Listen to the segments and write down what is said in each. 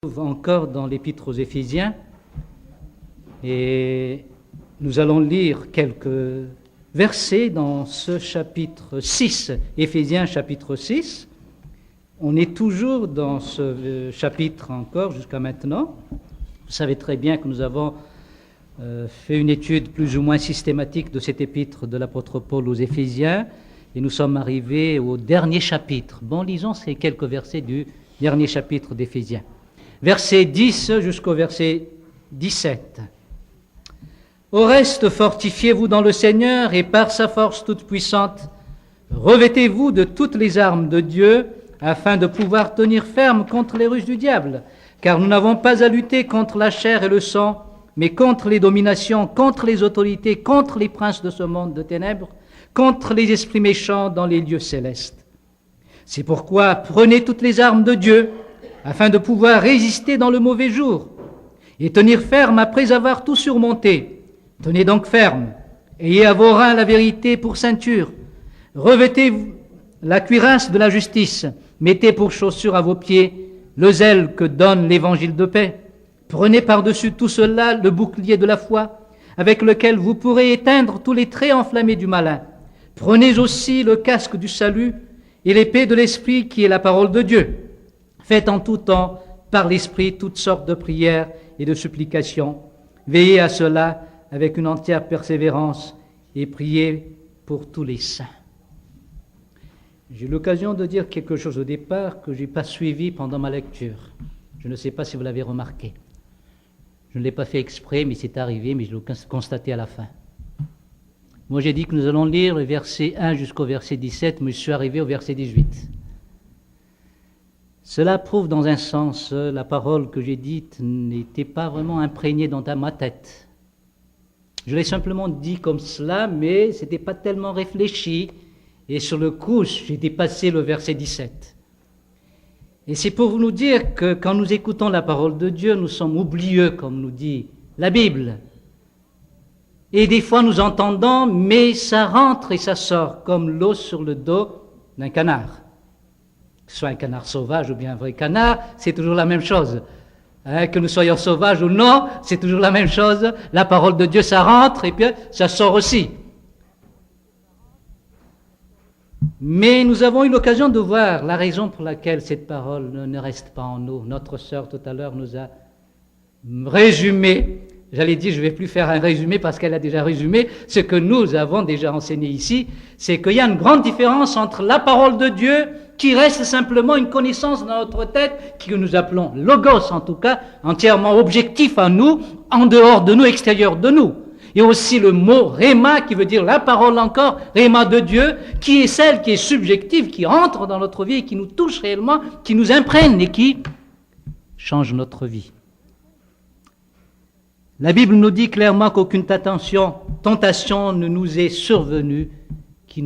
Encore dans l'Épître aux Éphésiens et nous allons lire quelques versets dans ce chapitre 6, Éphésiens chapitre 6. On est toujours dans ce chapitre encore jusqu'à maintenant. Vous savez très bien que nous avons fait une étude plus ou moins systématique de cet épître de l'apôtre Paul aux Éphésiens et nous sommes arrivés au dernier chapitre. Bon, lisons ces quelques versets du dernier chapitre d'Éphésiens. Verset 10 jusqu'au verset 17. Au reste, fortifiez-vous dans le Seigneur et par sa force toute puissante, revêtez-vous de toutes les armes de Dieu afin de pouvoir tenir ferme contre les ruses du diable. Car nous n'avons pas à lutter contre la chair et le sang, mais contre les dominations, contre les autorités, contre les princes de ce monde de ténèbres, contre les esprits méchants dans les lieux célestes. C'est pourquoi prenez toutes les armes de Dieu, afin de pouvoir résister dans le mauvais jour et tenir ferme après avoir tout surmonté. Tenez donc ferme, ayez à vos reins la vérité pour ceinture, revêtez la cuirasse de la justice, mettez pour chaussure à vos pieds le zèle que donne l'évangile de paix. Prenez par-dessus tout cela le bouclier de la foi, avec lequel vous pourrez éteindre tous les traits enflammés du malin. Prenez aussi le casque du salut et l'épée de l'esprit qui est la parole de Dieu. Faites en tout temps, par l'Esprit, toutes sortes de prières et de supplications. Veillez à cela avec une entière persévérance et priez pour tous les saints. J'ai eu l'occasion de dire quelque chose au départ que je n'ai pas suivi pendant ma lecture. Je ne sais pas si vous l'avez remarqué. Je ne l'ai pas fait exprès, mais c'est arrivé, mais je l'ai constaté à la fin. Moi, j'ai dit que nous allons lire le verset 1 jusqu'au verset 17, mais je suis arrivé au verset 18. Cela prouve dans un sens, la parole que j'ai dite n'était pas vraiment imprégnée dans ma tête. Je l'ai simplement dit comme cela, mais ce n'était pas tellement réfléchi. Et sur le coup, j'ai dépassé le verset 17. Et c'est pour nous dire que quand nous écoutons la parole de Dieu, nous sommes oublieux, comme nous dit la Bible. Et des fois nous entendons, mais ça rentre et ça sort, comme l'eau sur le dos d'un canard. Que ce soit un canard sauvage ou bien un vrai canard, c'est toujours la même chose. Que nous soyons sauvages ou non, c'est toujours la même chose. La parole de Dieu, ça rentre et puis ça sort aussi. Mais nous avons eu l'occasion de voir la raison pour laquelle cette parole ne reste pas en nous. Notre sœur tout à l'heure nous a résumé. J'allais dire, je ne vais plus faire un résumé parce qu'elle a déjà résumé ce que nous avons déjà enseigné ici. C'est qu'il y a une grande différence entre la parole de Dieu qui reste simplement une connaissance dans notre tête, que nous appelons logos en tout cas, entièrement objectif à nous, en dehors de nous, extérieur de nous. Et aussi le mot réma qui veut dire la parole encore, réma de Dieu, qui est celle qui est subjective, qui entre dans notre vie et qui nous touche réellement, qui nous imprègne et qui change notre vie. La Bible nous dit clairement qu'aucune tentation ne nous est survenue qui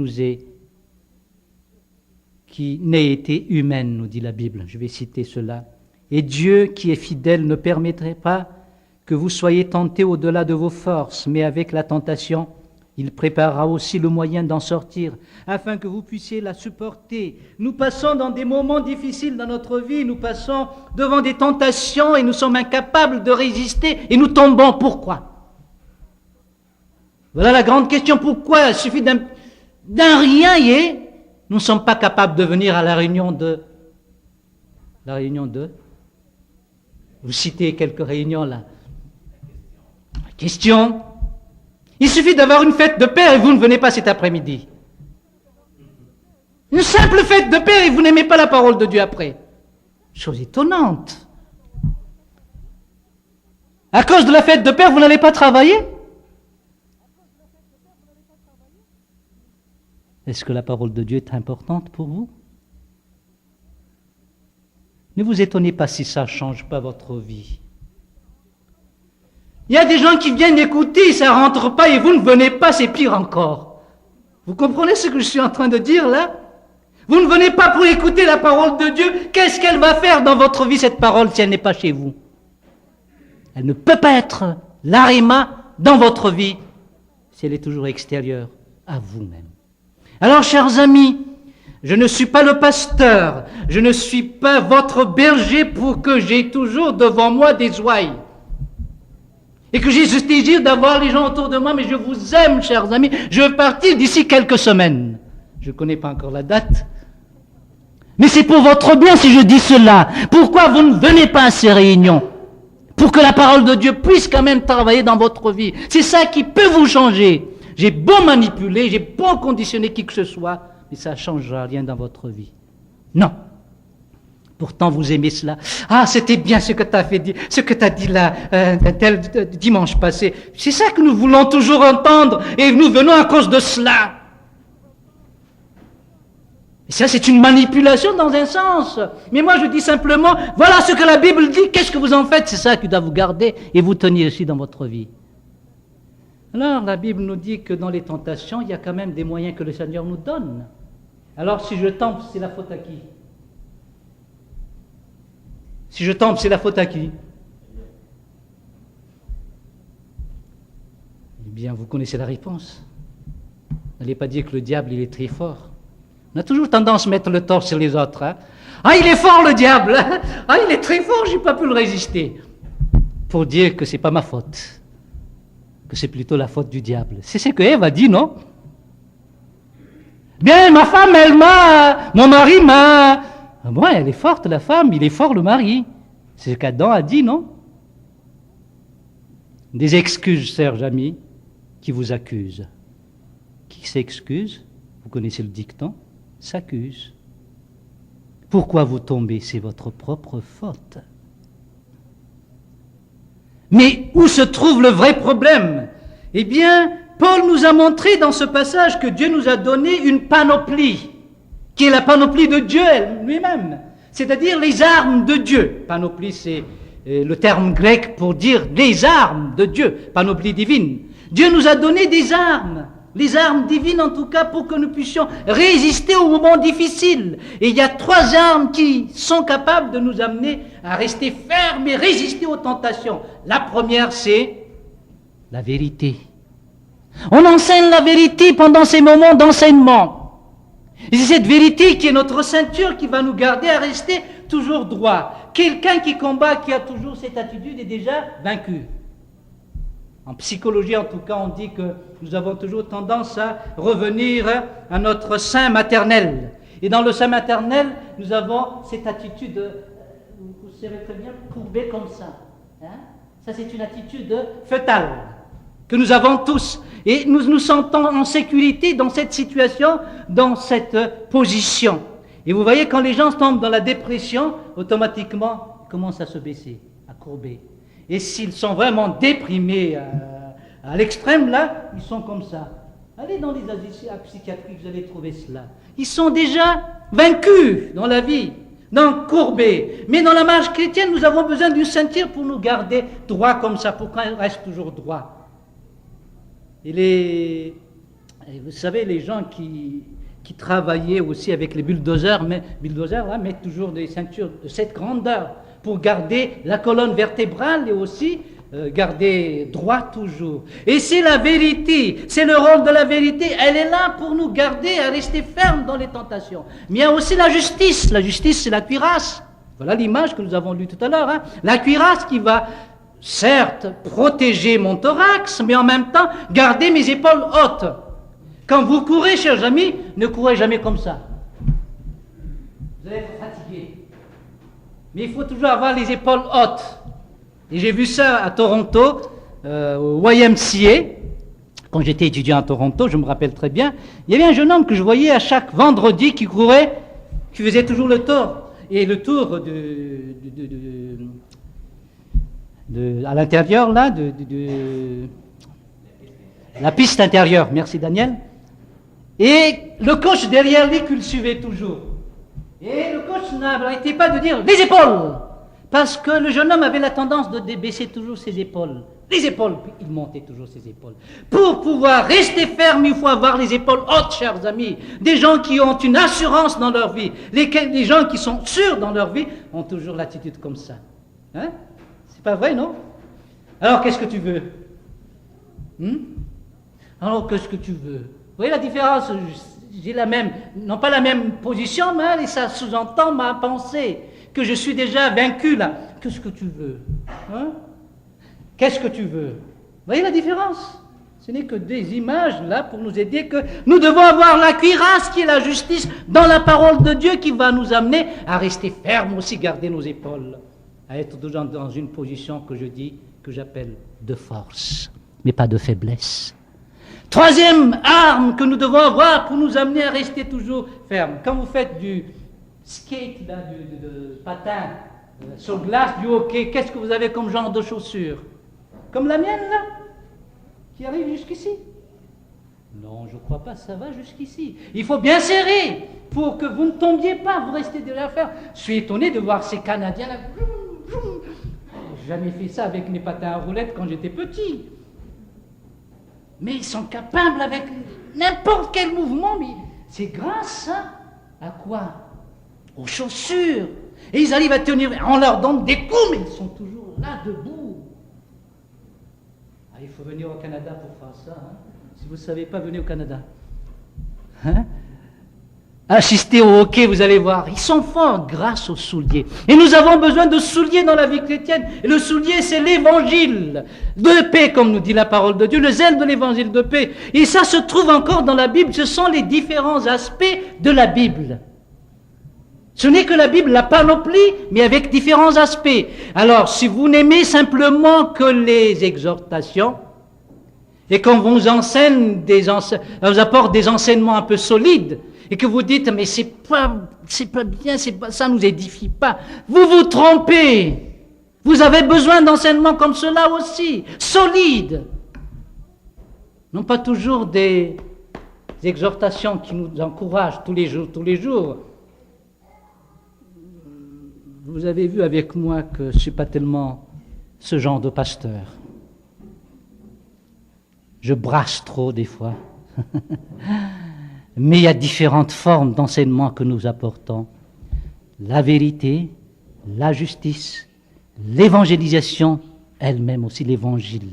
n'ait été humaine, nous dit la Bible. Je vais citer cela. Et Dieu, qui est fidèle, ne permettrait pas que vous soyez tentés au-delà de vos forces, mais avec la tentation, il préparera aussi le moyen d'en sortir, afin que vous puissiez la supporter. Nous passons dans des moments difficiles dans notre vie, nous passons devant des tentations et nous sommes incapables de résister et nous tombons. Pourquoi? Voilà la grande question. Pourquoi? Il suffit d'un rien et nous ne sommes pas capables de venir à la réunion de... Vous citez quelques réunions là. Question. Il suffit d'avoir une fête de Père et vous ne venez pas cet après-midi. Une simple fête de Père et vous n'aimez pas la parole de Dieu après. Chose étonnante. À cause de la fête de Père, vous n'allez pas travailler? Est-ce que la parole de Dieu est importante pour vous? Ne vous étonnez pas si ça ne change pas votre vie. Il y a des gens qui viennent écouter, ça ne rentre pas et vous ne venez pas, c'est pire encore. Vous comprenez ce que je suis en train de dire là? Vous ne venez pas pour écouter la parole de Dieu. Qu'est-ce qu'elle va faire dans votre vie, cette parole, si elle n'est pas chez vous? Elle ne peut pas être l'arima dans votre vie si elle est toujours extérieure à vous-même. Alors, chers amis, Je ne suis pas le pasteur, je ne suis pas votre berger pour que j'ai toujours devant moi des ouailles. Et que j'ai ce désir d'avoir les gens autour de moi, mais je vous aime, chers amis. Je veux partir d'ici quelques semaines. Je ne connais pas encore la date. Mais c'est pour votre bien si je dis cela. Pourquoi vous ne venez pas à ces réunions? Pour que la parole de Dieu puisse quand même travailler dans votre vie. C'est ça qui peut vous changer. J'ai beau manipuler, j'ai beau conditionner qui que ce soit, mais ça ne changera rien dans votre vie. Non. Pourtant, vous aimez cela. Ah, c'était bien ce que tu as fait, ce que tu as dit là, tel dimanche passé. C'est ça que nous voulons toujours entendre, et nous venons à cause de cela. Et ça, c'est une manipulation dans un sens. Mais moi, je dis simplement, voilà ce que la Bible dit, qu'est-ce que vous en faites? C'est ça qui doit vous garder et vous tenir aussi dans votre vie. Alors, la Bible nous dit que dans les tentations, il y a quand même des moyens que le Seigneur nous donne. Alors, si je tente, c'est la faute à qui? Si je tombe, c'est la faute à qui? Eh bien, vous connaissez la réponse. N'allez pas dire que le diable, il est très fort. On a toujours tendance à mettre le tort sur les autres. Hein? Ah, il est fort, le diable. Ah, il est très fort, je n'ai pas pu le résister. Pour dire que ce n'est pas ma faute. Que c'est plutôt la faute du diable. C'est ce que Ève a dit, non? Bien, ma femme, elle m'a... Mon mari m'a... Bon, elle est forte, la femme, il est fort, le mari. C'est ce qu'Adam a dit, non? Des excuses, chers amis, qui vous accusent. Qui s'excuse? Vous connaissez le dicton? S'accuse. Pourquoi vous tombez? C'est votre propre faute. Mais où se trouve le vrai problème? Eh bien, Paul nous a montré dans ce passage que Dieu nous a donné une panoplie, qui est la panoplie de Dieu lui-même, c'est-à-dire les armes de Dieu. Panoplie, c'est le terme grec pour dire les armes de Dieu, panoplie divine. Dieu nous a donné des armes, les armes divines en tout cas, pour que nous puissions résister aux moments difficiles. Et il y a 3 armes qui sont capables de nous amener à rester fermes et résister aux tentations. La première, c'est la vérité. On enseigne la vérité pendant ces moments d'enseignement. Et c'est cette vérité qui est notre ceinture qui va nous garder à rester toujours droit. Quelqu'un qui combat, qui a toujours cette attitude est déjà vaincu. En psychologie, en tout cas, on dit que nous avons toujours tendance à revenir à notre sein maternel. Et dans le sein maternel, nous avons cette attitude, vous savez très bien, courbée comme ça. Hein? Ça, c'est une attitude fœtale que nous avons tous. Et nous nous sentons en sécurité dans cette situation, dans cette position. Et vous voyez, quand les gens tombent dans la dépression, automatiquement, ils commencent à se baisser, à courber. Et s'ils sont vraiment déprimés à l'extrême, là, ils sont comme ça. Allez dans les asiles psychiatriques, vous allez trouver cela. Ils sont déjà vaincus dans la vie, donc courbés. Mais dans la marche chrétienne, nous avons besoin d'une ceinture pour nous garder droit comme ça, pour qu'on reste toujours droit. Et vous savez, les gens qui travaillaient aussi avec les bulldozers là, mettent toujours des ceintures de cette grandeur pour garder la colonne vertébrale et aussi garder droit toujours. Et c'est la vérité, c'est le rôle de la vérité. Elle est là pour nous garder à rester fermes dans les tentations. Mais il y a aussi la justice. La justice, c'est la cuirasse. Voilà l'image que nous avons lue tout à l'heure. Hein. La cuirasse qui va... certes, protéger mon thorax, mais en même temps, garder mes épaules hautes. Quand vous courez, chers amis, ne courez jamais comme ça. Vous allez être fatigué. Mais il faut toujours avoir les épaules hautes. Et j'ai vu ça à Toronto, au YMCA. Quand j'étais étudiant à Toronto, je me rappelle très bien, il y avait un jeune homme que je voyais à chaque vendredi qui courait, qui faisait toujours le tour. Et le tour à l'intérieur, là, la piste intérieure. Merci, Daniel. Et le coach derrière lui qui le suivait toujours. Et le coach n'arrêtait pas de dire « les épaules !» Parce que le jeune homme avait la tendance de baisser toujours ses épaules. Les épaules, puis il montait toujours ses épaules. Pour pouvoir rester ferme, il faut avoir les épaules hautes, chers amis. Des gens qui ont une assurance dans leur vie. Les gens qui sont sûrs dans leur vie ont toujours l'attitude comme ça. Hein? C'est pas vrai, non? Alors, qu'est-ce que tu veux? Alors, qu'est-ce que tu veux? Vous voyez la différence? j'ai la même, non pas la même position, mais ça sous-entend ma pensée, que je suis déjà vaincu là. Qu'est-ce que tu veux? Hein? Qu'est-ce que tu veux? Vous voyez la différence? Ce n'est que des images là pour nous aider que nous devons avoir la cuirasse qui est la justice dans la parole de Dieu qui va nous amener à rester fermes aussi, garder nos épaules, à être dans une position que je dis, que j'appelle de force, mais pas de faiblesse. Troisième arme que nous devons avoir pour nous amener à rester toujours fermes. Quand vous faites du skate, là, du patin sur glace, du hockey, qu'est-ce que vous avez comme genre de chaussures? Comme la mienne là, qui arrive jusqu'ici? Non, je ne crois pas, ça va jusqu'ici. Il faut bien serrer pour que vous ne tombiez pas, vous restez déjà ferme. Je suis étonné de voir ces Canadiens là. Je n'ai jamais fait ça avec mes patins à roulettes quand j'étais petit. Mais ils sont capables avec n'importe quel mouvement, mais c'est grâce à quoi? Aux chaussures. Et ils arrivent à tenir, on leur donne des coups, mais ils sont toujours là, debout. Ah, il faut venir au Canada pour faire ça. Hein? Si vous ne savez pas, venez au Canada. Hein? Assistez au hockey, vous allez voir. Ils sont forts grâce aux souliers. Et nous avons besoin de souliers dans la vie chrétienne. Et le soulier, c'est l'évangile de paix, comme nous dit la parole de Dieu, le zèle de l'évangile de paix. Et ça se trouve encore dans la Bible. Ce sont les différents aspects de la Bible. Ce n'est que la Bible, la panoplie, mais avec différents aspects. Alors, si vous n'aimez simplement que les exhortations, et qu'on vous enseigne on vous apporte des enseignements un peu solides, et que vous dites, mais c'est pas bien, ça nous édifie pas. Vous vous trompez. Vous avez besoin d'enseignements comme cela aussi, solides. Non pas toujours des exhortations qui nous encouragent tous les jours. Vous avez vu avec moi que je ne suis pas tellement ce genre de pasteur. Je brasse trop des fois. Mais il y a différentes formes d'enseignement que nous apportons. La vérité, la justice, l'évangélisation, elle-même aussi l'évangile.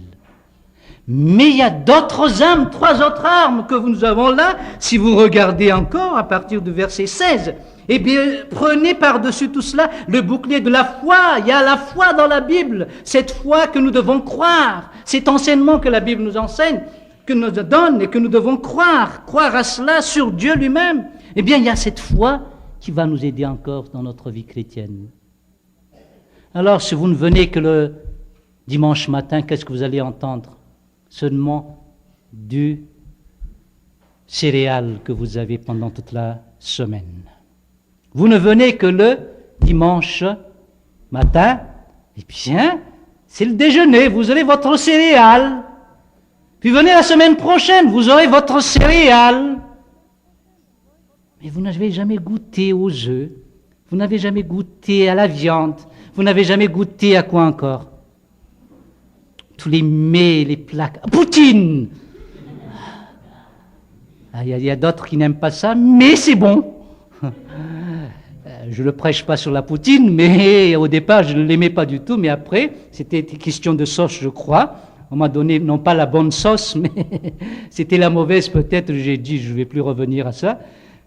Mais il y a d'autres armes, 3 autres armes que nous avons là. Si vous regardez encore à partir du verset 16, eh bien, prenez par-dessus tout cela le bouclier de la foi. Il y a la foi dans la Bible, cette foi que nous devons croire, cet enseignement que la Bible nous enseigne, que nous donne et que nous devons croire à cela sur Dieu lui-même. Eh bien, il y a cette foi qui va nous aider encore dans notre vie chrétienne. Alors, si vous ne venez que le dimanche matin, qu'est-ce que vous allez entendre? Seulement du céréal que vous avez pendant toute la semaine. Vous ne venez que le dimanche matin, eh bien, c'est le déjeuner, vous aurez votre céréale. Puis venez la semaine prochaine, vous aurez votre céréale. Mais vous n'avez jamais goûté aux œufs, vous n'avez jamais goûté à la viande, vous n'avez jamais goûté à quoi encore? Tous les mets, les plats. Poutine! Il y a d'autres qui n'aiment pas ça, mais c'est bon. Je ne le prêche pas sur la poutine, mais au départ, je ne l'aimais pas du tout, mais après, c'était question de sauce, je crois. On m'a donné, non pas la bonne sauce, mais c'était la mauvaise peut-être. J'ai dit, je ne vais plus revenir à ça.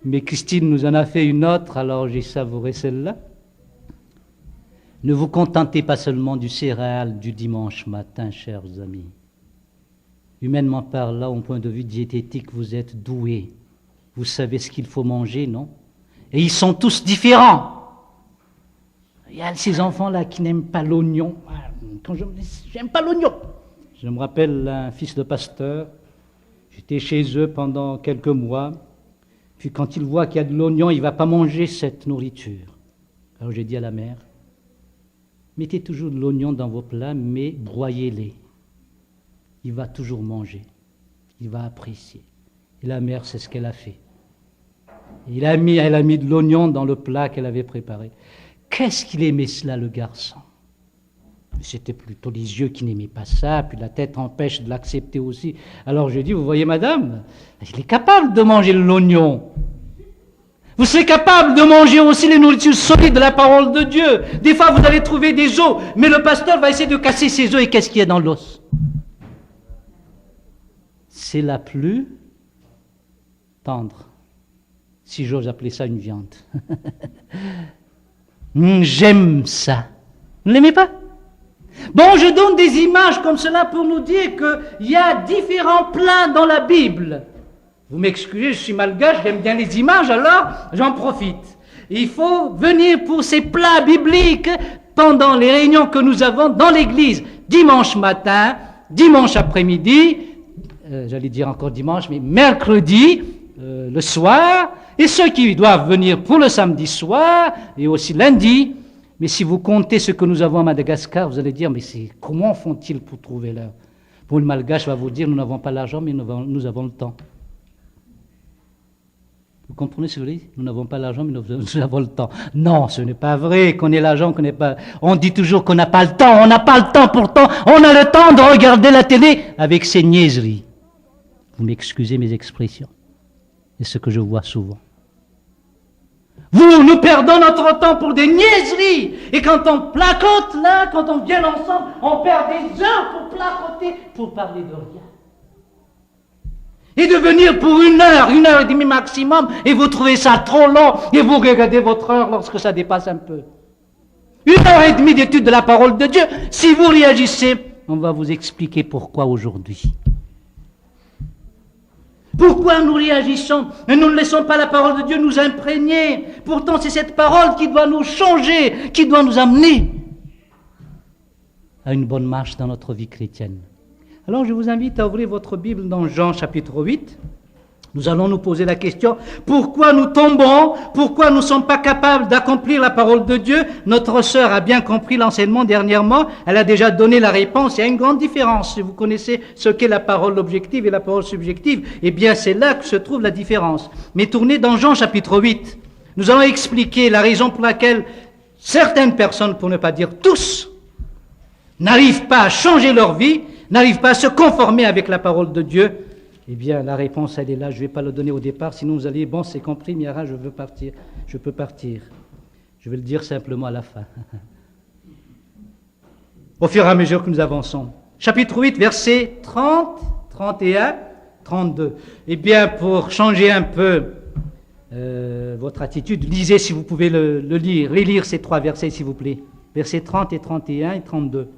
Mais Christine nous en a fait une autre, alors j'ai savouré celle-là. Ne vous contentez pas seulement du céréal du dimanche matin, chers amis. Humainement parlant, au point de vue diététique, vous êtes doués. Vous savez ce qu'il faut manger, non? Et ils sont tous différents. Il y a ces enfants-là qui n'aiment pas l'oignon. J'aime pas l'oignon. Je me rappelle un fils de pasteur. J'étais chez eux pendant quelques mois. Puis quand il voit qu'il y a de l'oignon, il ne va pas manger cette nourriture. Alors j'ai dit à la mère, mettez toujours de l'oignon dans vos plats, mais broyez-les. Il va toujours manger. Il va apprécier. Et la mère, c'est ce qu'elle a fait. Elle a mis de l'oignon dans le plat qu'elle avait préparé. Qu'est-ce qu'il aimait cela, le garçon? C'était plutôt les yeux qui n'aimaient pas ça, puis la tête empêche de l'accepter aussi. Alors je dis, vous voyez madame, il est capable de manger l'oignon. Vous serez capable de manger aussi les nourritures solides de la parole de Dieu. Des fois, vous allez trouver des os, mais le pasteur va essayer de casser ces os, et qu'est-ce qu'il y a dans l'os? C'est la plus tendre. si j'ose appeler ça une viande. J'aime ça. Vous ne l'aimez pas? Bon, je donne des images comme cela pour nous dire qu'il y a différents plats dans la Bible. Vous m'excusez, je suis malgache, j'aime bien les images, alors j'en profite. Il faut venir pour ces plats bibliques pendant les réunions que nous avons dans l'église, dimanche matin, dimanche après-midi, j'allais dire encore dimanche, mais mercredi, le soir, et ceux qui doivent venir pour le samedi soir, et aussi lundi. Mais si vous comptez ce que nous avons à Madagascar, vous allez dire, mais comment font-ils pour trouver l'heure? Pour le malgache, va vous dire, nous n'avons pas l'argent, mais nous avons le temps. Vous comprenez ce que je dis? Nous n'avons pas l'argent, mais nous avons le temps. Non, ce n'est pas vrai qu'on ait l'argent, qu'on n'ait pas... On dit toujours qu'on n'a pas le temps. On n'a pas le temps, pourtant, on a le temps de regarder la télé avec ces niaiseries. Vous m'excusez mes expressions. C'est ce que je vois souvent. Nous perdons notre temps pour des niaiseries. Et quand on placote là, quand on vient ensemble, on perd des heures pour placoter, pour parler de rien. Et de venir pour 1 heure et demie maximum, et vous trouvez ça trop long, et vous regardez votre heure lorsque ça dépasse un peu. 1 heure et demie d'étude de la parole de Dieu. Si vous réagissez, on va vous expliquer pourquoi aujourd'hui. Pourquoi nous réagissons et nous ne laissons pas la parole de Dieu nous imprégner? Pourtant, c'est cette parole qui doit nous changer, qui doit nous amener à une bonne marche dans notre vie chrétienne. Alors, je vous invite à ouvrir votre Bible dans Jean chapitre 8. Nous allons nous poser la question, pourquoi nous tombons? Pourquoi nous ne sommes pas capables d'accomplir la parole de Dieu? Notre sœur a bien compris l'enseignement dernièrement. Elle a déjà donné la réponse. Il y a une grande différence. Si vous connaissez ce qu'est la parole objective et la parole subjective, eh bien, c'est là que se trouve la différence. Mais tournez dans Jean chapitre 8. Nous allons expliquer la raison pour laquelle certaines personnes, pour ne pas dire tous, n'arrivent pas à changer leur vie, n'arrivent pas à se conformer avec la parole de Dieu. Eh bien, la réponse, elle est là. Je ne vais pas le donner au départ, sinon vous allez, bon, c'est compris, Miara, je veux partir. Je peux partir. Je vais le dire simplement à la fin. Au fur et à mesure que nous avançons. Chapitre 8, versets 30, 31, 32. Eh bien, pour changer un peu votre attitude, lisez si vous pouvez le lire. Relire ces 3 versets, s'il vous plaît. Versets 30 et 31 et 32.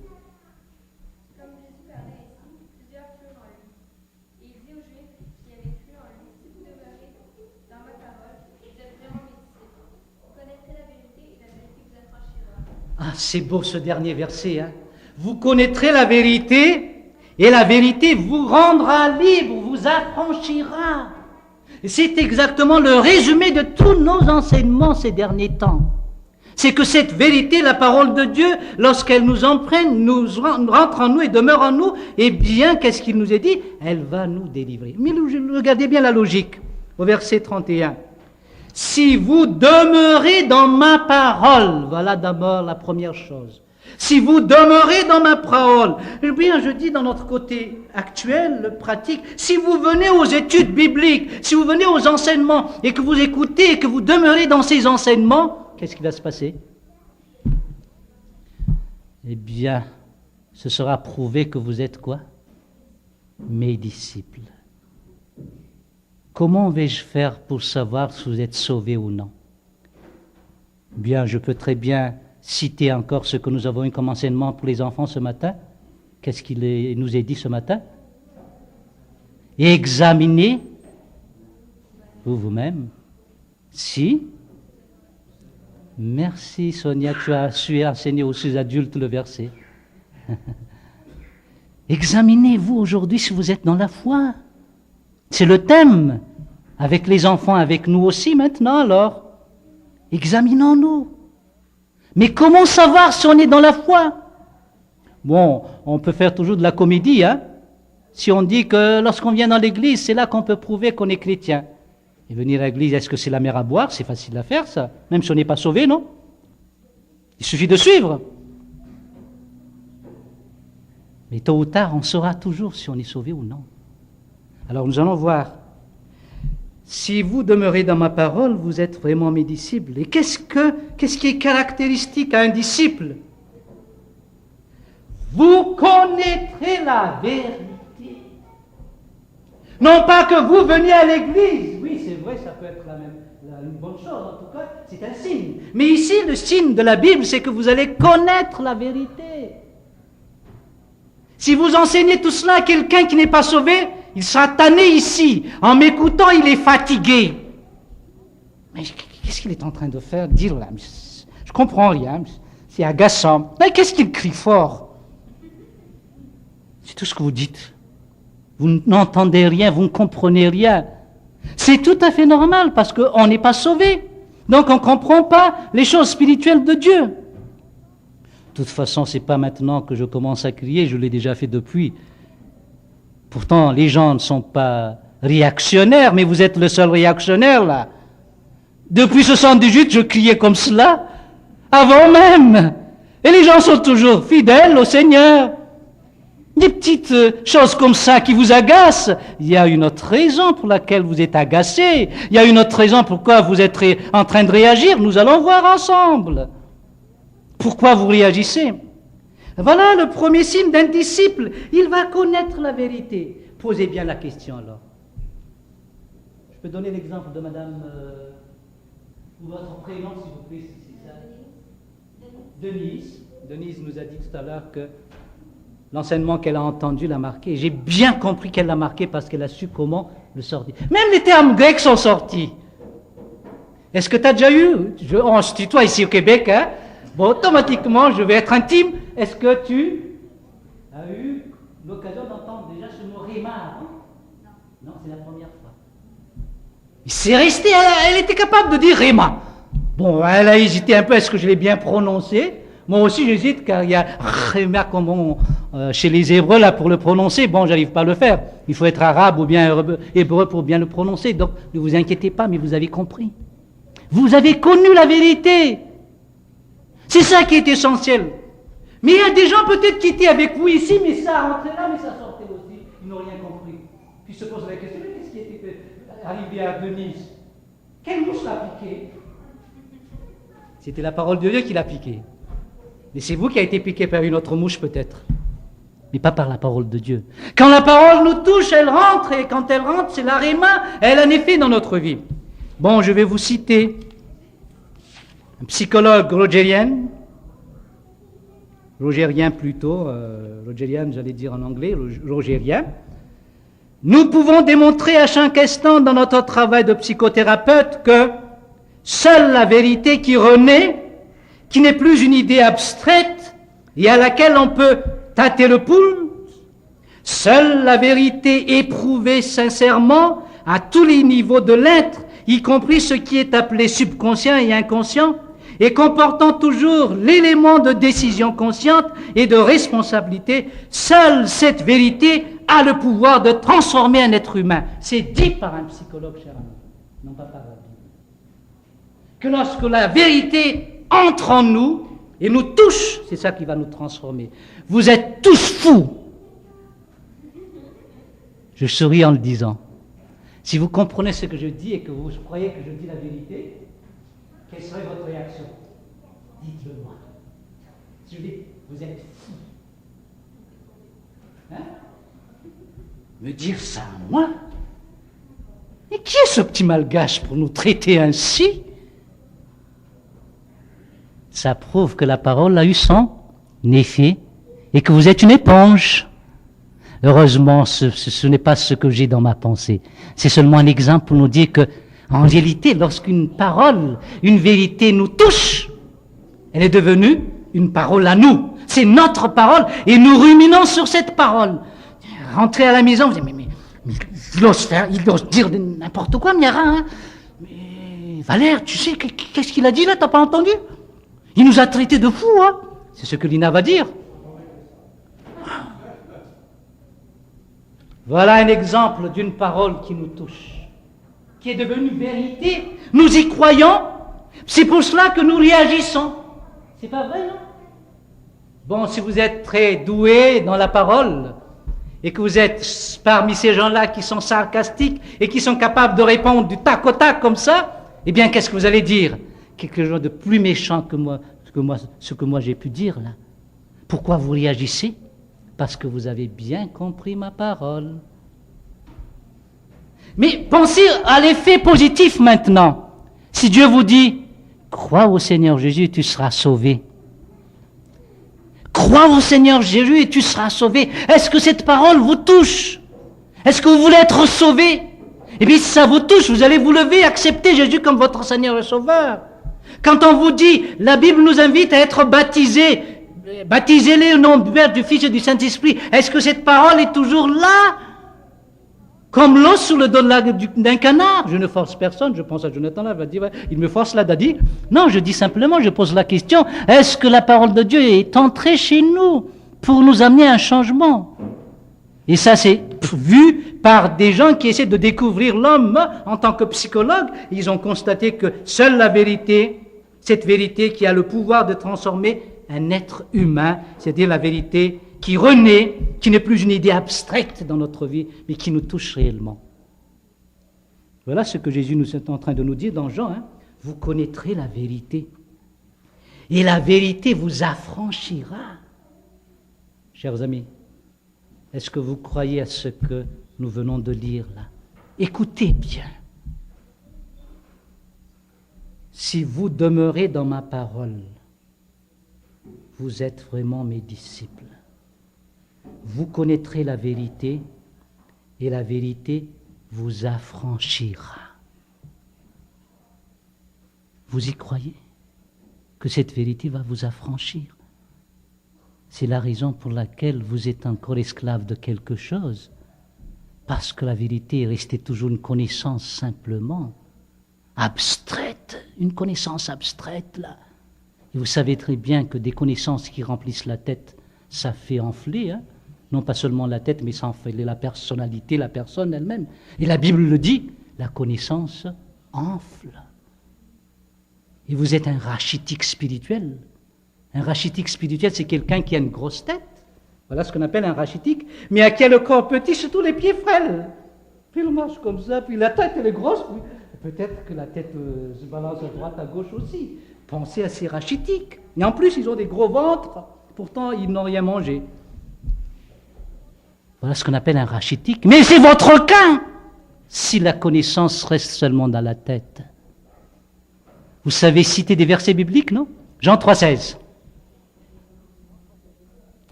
Ah, c'est beau ce dernier verset, hein. Vous connaîtrez la vérité, et la vérité vous rendra libre, vous affranchira. Et c'est exactement le résumé de tous nos enseignements ces derniers temps. C'est que cette vérité, la parole de Dieu, lorsqu'elle nous emprunte, nous rentre en nous et demeure en nous, eh bien, qu'est-ce qu'il nous est dit? Elle va nous délivrer. Mais regardez bien la logique, au verset 31. Si vous demeurez dans ma parole, voilà d'abord la première chose. Si vous demeurez dans ma parole, eh bien je dis dans notre côté actuel, pratique, si vous venez aux études bibliques, si vous venez aux enseignements et que vous écoutez et que vous demeurez dans ces enseignements, qu'est-ce qui va se passer? Eh bien, ce sera prouvé que vous êtes quoi? Mes disciples. Comment vais-je faire pour savoir si vous êtes sauvés ou non? Bien, je peux très bien citer encore ce que nous avons eu comme enseignement pour les enfants ce matin. Qu'est-ce qu'il nous est dit ce matin? Examinez vous-même si... Merci Sonia, tu as su enseigner aux adultes le verset. Examinez-vous aujourd'hui si vous êtes dans la foi. C'est le thème, avec les enfants, avec nous aussi maintenant alors. Examinons-nous. Mais comment savoir si on est dans la foi? Bon, on peut faire toujours de la comédie, hein. Si on dit que lorsqu'on vient dans l'église, c'est là qu'on peut prouver qu'on est chrétien. Et venir à l'église, est-ce que c'est la mer à boire? C'est facile à faire ça, même si on n'est pas sauvé, non? Il suffit de suivre. Mais tôt ou tard, on saura toujours si on est sauvé ou non. Alors nous allons voir. Si vous demeurez dans ma parole, vous êtes vraiment mes disciples. Et qu'est-ce qui est caractéristique à un disciple? Vous connaîtrez la vérité. Non pas que vous veniez à l'église. Oui, c'est vrai, ça peut être une bonne chose, en tout cas, c'est un signe. Mais ici, le signe de la Bible, c'est que vous allez connaître la vérité. Si vous enseignez tout cela à quelqu'un qui n'est pas sauvé, il sera tanné ici. En m'écoutant, il est fatigué. Mais qu'est-ce qu'il est en train de faire, dire là? Je comprends rien, c'est agaçant. Mais qu'est-ce qu'il crie fort? C'est tout ce que vous dites. Vous n'entendez rien, vous ne comprenez rien. C'est tout à fait normal parce qu'on n'est pas sauvé. Donc on ne comprend pas les choses spirituelles de Dieu. De toute façon, ce n'est pas maintenant que je commence à crier, je l'ai déjà fait depuis. Pourtant, les gens ne sont pas réactionnaires, mais vous êtes le seul réactionnaire là. Depuis 78, je criais comme cela, avant même. Et les gens sont toujours fidèles au Seigneur. Des petites choses comme ça qui vous agacent, il y a une autre raison pour laquelle vous êtes agacé. Il y a une autre raison pourquoi vous êtes en train de réagir. Nous allons voir ensemble. Pourquoi vous réagissez? Voilà le premier signe d'un disciple. Il va connaître la vérité. Posez bien la question alors. Je peux donner l'exemple de madame... votre prénom, s'il vous plaît, c'est ça? Denise. Denise nous a dit tout à l'heure que l'enseignement qu'elle a entendu l'a marqué. J'ai bien compris qu'elle l'a marqué parce qu'elle a su comment le sortir. Même les termes grecs sont sortis. Est-ce que tu as déjà eu... on se tutoie ici au Québec, hein? Bon, automatiquement, je vais être intime. Est-ce que tu as eu l'occasion d'entendre déjà ce mot réma avant? Non, c'est la première fois. C'est resté, elle était capable de dire réma. Bon, elle a hésité un peu, est-ce que je l'ai bien prononcé? Moi aussi j'hésite car il y a réma comme chez les Hébreux là pour le prononcer. Bon, j'arrive pas à le faire. Il faut être arabe ou bien hébreu pour bien le prononcer. Donc ne vous inquiétez pas, mais vous avez compris. Vous avez connu la vérité. C'est ça qui est essentiel. Mais il y a des gens peut-être qui étaient avec vous ici, mais ça rentrait là, mais ça sortait aussi. Ils n'ont rien compris. Puis ils se posent la question, mais qu'est-ce qui était arrivé à Denise? Quelle mouche l'a piqué? C'était la parole de Dieu qui l'a piqué. Mais c'est vous qui avez été piqué par une autre mouche peut-être. Mais pas par la parole de Dieu. Quand la parole nous touche, elle rentre, et quand elle rentre, c'est la réma, elle a un effet dans notre vie. Bon, je vais vous citer un psychologue rogérien plutôt, rogérien j'allais dire en anglais, rogérien. Nous pouvons démontrer à chaque instant dans notre travail de psychothérapeute que seule la vérité qui renaît, qui n'est plus une idée abstraite et à laquelle on peut tâter le pouls, seule la vérité éprouvée sincèrement à tous les niveaux de l'être, y compris ce qui est appelé subconscient et inconscient, et comportant toujours l'élément de décision consciente et de responsabilité, seule cette vérité a le pouvoir de transformer un être humain. C'est dit par un psychologue, cher ami, non pas par la Bible. Que lorsque la vérité entre en nous et nous touche, c'est ça qui va nous transformer. Vous êtes tous fous. Je souris en le disant. Si vous comprenez ce que je dis et que vous croyez que je dis la vérité, quelle serait votre réaction? Dites-le moi. Je dis, vous êtes fous. Hein? Me dire ça à moi? Et qui est ce petit malgache pour nous traiter ainsi? Ça prouve que la parole a eu son effet et que vous êtes une éponge. Heureusement, ce n'est pas ce que j'ai dans ma pensée. C'est seulement un exemple pour nous dire que, en réalité, lorsqu'une parole, une vérité nous touche, elle est devenue une parole à nous. C'est notre parole et nous ruminons sur cette parole. Rentrez à la maison, vous dites, mais il ose dire n'importe quoi, Miara. Hein? Mais Valère, tu sais, qu'est-ce qu'il a dit là, t'as pas entendu? Il nous a traités de fous, hein? C'est ce que Lina va dire. Voilà un exemple d'une parole qui nous touche, qui est devenue vérité. Nous y croyons, c'est pour cela que nous réagissons. C'est pas vrai, non? Bon, si vous êtes très doué dans la parole, et que vous êtes parmi ces gens-là qui sont sarcastiques et qui sont capables de répondre du tac au tac comme ça, eh bien, qu'est-ce que vous allez dire? Quelque chose de plus méchant que ce que moi j'ai pu dire là. Pourquoi vous réagissez? Parce que vous avez bien compris ma parole. Mais pensez à l'effet positif maintenant. Si Dieu vous dit, crois au Seigneur Jésus et tu seras sauvé. Crois au Seigneur Jésus et tu seras sauvé. Est-ce que cette parole vous touche? Est-ce que vous voulez être sauvé? Eh bien, si ça vous touche, vous allez vous lever, accepter Jésus comme votre Seigneur et Sauveur. Quand on vous dit, la Bible nous invite à être baptisés, baptisez-les au nom du Père, du Fils et du Saint-Esprit. Est-ce que cette parole est toujours là? Comme l'os sur le dos d'un canard. Je ne force personne, je pense à Jonathan là, il va dire, ouais, il me force là, Daddy. Non, je dis simplement, je pose la question, est-ce que la parole de Dieu est entrée chez nous pour nous amener à un changement? Et ça, c'est vu par des gens qui essaient de découvrir l'homme en tant que psychologue. Ils ont constaté que seule la vérité, cette vérité qui a le pouvoir de transformer un être humain, c'est-à-dire la vérité qui renaît, qui n'est plus une idée abstraite dans notre vie, mais qui nous touche réellement. Voilà ce que Jésus nous est en train de nous dire dans Jean. Vous connaîtrez la vérité, et la vérité vous affranchira. Chers amis, est-ce que vous croyez à ce que nous venons de lire là? Écoutez bien. Si vous demeurez dans ma parole, vous êtes vraiment mes disciples. Vous connaîtrez la vérité et la vérité vous affranchira. Vous y croyez que cette vérité va vous affranchir? C'est la raison pour laquelle vous êtes encore esclave de quelque chose, parce que la vérité est restée toujours une connaissance simplement abstraite, une connaissance abstraite là. Et vous savez très bien que des connaissances qui remplissent la tête, ça fait enfler, non pas seulement la tête, mais ça enfle la personnalité, la personne elle-même. Et la Bible le dit, la connaissance enfle. Et vous êtes un rachitique spirituel. Un rachitique spirituel, c'est quelqu'un qui a une grosse tête. Voilà ce qu'on appelle un rachitique, mais qui a le corps petit, surtout les pieds frêles. Puis il marche comme ça, puis la tête elle est grosse, puis peut-être que la tête se balance à droite, à gauche aussi. Pensez à ces rachitiques. Et en plus, ils ont des gros ventres, pourtant ils n'ont rien mangé. Voilà ce qu'on appelle un rachitique. Mais c'est votre cas si la connaissance reste seulement dans la tête. Vous savez citer des versets bibliques, non? Jean 3,16.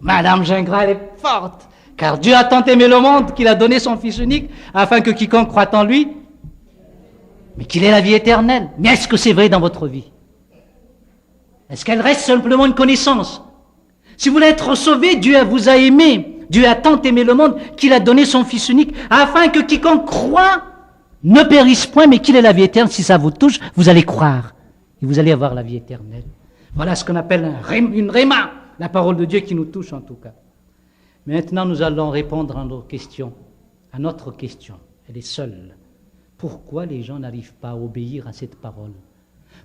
Madame Gingras, elle est forte, car Dieu a tant aimé le monde qu'il a donné son Fils unique, afin que quiconque croit en lui, mais qu'il ait la vie éternelle. Mais est-ce que c'est vrai dans votre vie? Est-ce qu'elle reste simplement une connaissance? Si vous voulez être sauvé, Dieu vous a aimé. Dieu a tant aimé le monde qu'il a donné son Fils unique, afin que quiconque croit ne périsse point, mais qu'il ait la vie éternelle. Si ça vous touche, vous allez croire, et vous allez avoir la vie éternelle. Voilà ce qu'on appelle une réma, la parole de Dieu qui nous touche en tout cas. Maintenant, nous allons répondre à notre question. Elle est seule. Pourquoi les gens n'arrivent pas à obéir à cette parole?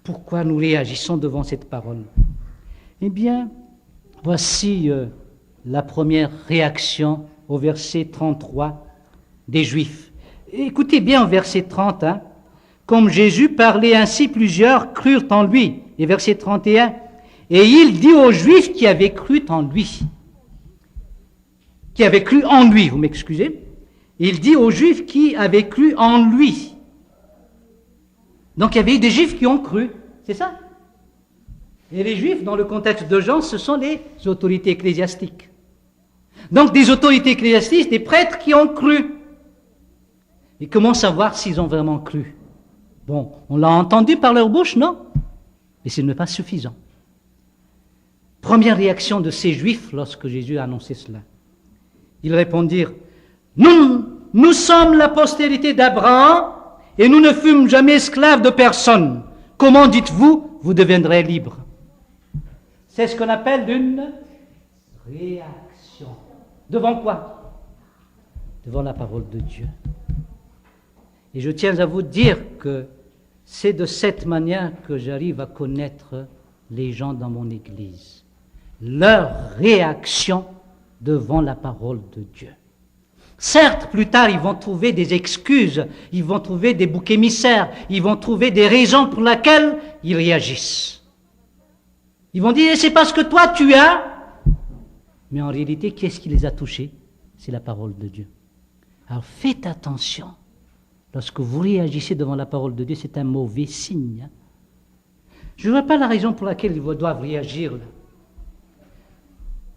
Pourquoi nous réagissons devant cette parole? Eh bien, voici la première réaction au verset 33 des Juifs. Écoutez bien au verset 30. Comme Jésus parlait ainsi, plusieurs crurent en lui. Et verset 31, et il dit aux Juifs qui avaient cru en lui, vous m'excusez, il dit aux Juifs qui avaient cru en lui. Donc il y avait eu des Juifs qui ont cru, c'est ça? Et les Juifs, dans le contexte de Jean, ce sont les autorités ecclésiastiques. Donc des autorités ecclésiastiques, des prêtres qui ont cru. Et comment savoir s'ils ont vraiment cru? Bon, on l'a entendu par leur bouche, non? Mais ce n'est pas suffisant. Première réaction de ces Juifs lorsque Jésus a annoncé cela. Ils répondirent, nous sommes la postérité d'Abraham et nous ne fûmes jamais esclaves de personne. Comment dites-vous, vous deviendrez libres? C'est ce qu'on appelle une réaction. Devant quoi? Devant la parole de Dieu. Et je tiens à vous dire que c'est de cette manière que j'arrive à connaître les gens dans mon Église. Leur réaction devant la parole de Dieu. Certes, plus tard, ils vont trouver des excuses, ils vont trouver des boucs émissaires, ils vont trouver des raisons pour lesquelles ils réagissent. Ils vont dire, c'est parce que toi tu as... Mais en réalité, qu'est-ce qui les a touchés? C'est la parole de Dieu. Alors faites attention lorsque vous réagissez devant la parole de Dieu, c'est un mauvais signe. Je ne vois pas la raison pour laquelle ils doivent réagir là.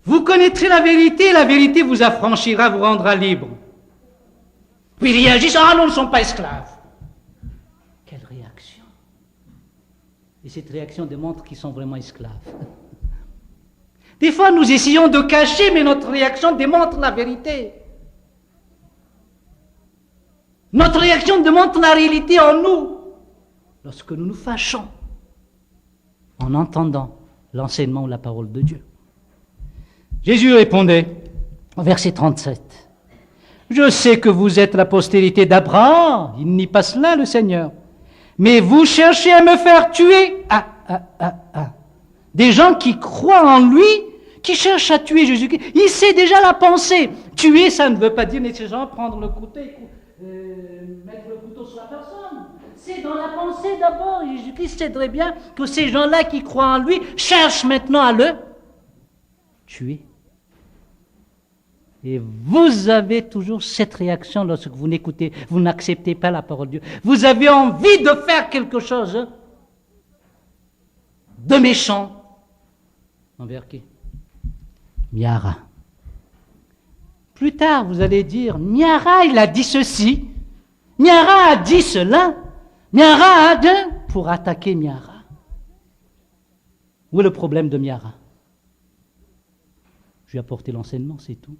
Vous connaîtrez la vérité vous affranchira, vous rendra libre. Puis ils réagissent, ah non, ils ne sont pas esclaves. Quelle réaction! Et cette réaction démontre qu'ils sont vraiment esclaves. Des fois, nous essayons de cacher, mais notre réaction démontre la vérité. Notre réaction démontre la réalité en nous. Lorsque nous nous fâchons, en entendant l'enseignement ou la parole de Dieu. Jésus répondait, au verset 37, « Je sais que vous êtes la postérité d'Abraham, il n'y passe là le Seigneur, mais vous cherchez à me faire tuer. » Des gens qui croient en lui, qui cherchent à tuer Jésus-Christ. Il sait déjà la pensée. Tuer, ça ne veut pas dire nécessairement prendre le couteau et mettre le couteau sur la personne. C'est dans la pensée d'abord. Jésus-Christ sait très bien que ces gens-là qui croient en lui cherchent maintenant à le tuer. Et vous avez toujours cette réaction lorsque vous n'écoutez, vous n'acceptez pas la parole de Dieu. Vous avez envie de faire quelque chose de méchant. Envers qui? Miara. Plus tard, vous allez dire, Miara, il a dit ceci, Miara a dit cela, Miara a dit, pour attaquer Miara. Où est le problème de Miara? Je lui ai apporté l'enseignement, c'est tout.